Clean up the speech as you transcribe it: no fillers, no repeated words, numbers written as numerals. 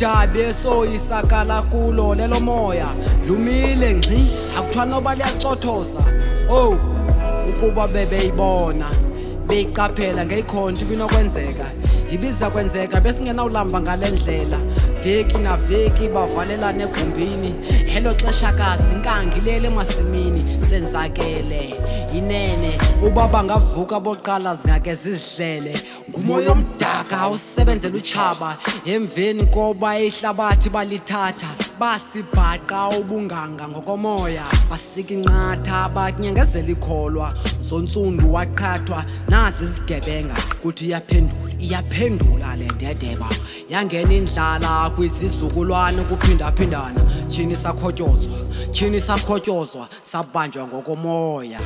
udabi esoyisakala kulo lelo moya lumile ngci akuthiwa noba liyacothoza oh ukuba bebeyibona beyiqaphela ngeyikhonto ibinokwenzeka ibiza kwenzeka besingenawulamba ngalendlela veki na veki bavalelana egumbini helo xesha kasi nkangilele emasimini senzakele inene ubaba ngavuka boqala zingake zizihlele ngumoya omdaka usebenzela utshaba emveni koba ihlabathi balithatha basibhaqa ubunganga ngokomoya basika inqatha bakunyangezela ikholwa zontsundu waqhathwa nazi izigebenga kuthi iyaphendula le ndedeba yangena indlala kwizizukulwane kuphindaphindana tyhini sakhotyozwa sabanjwa ngokomoya.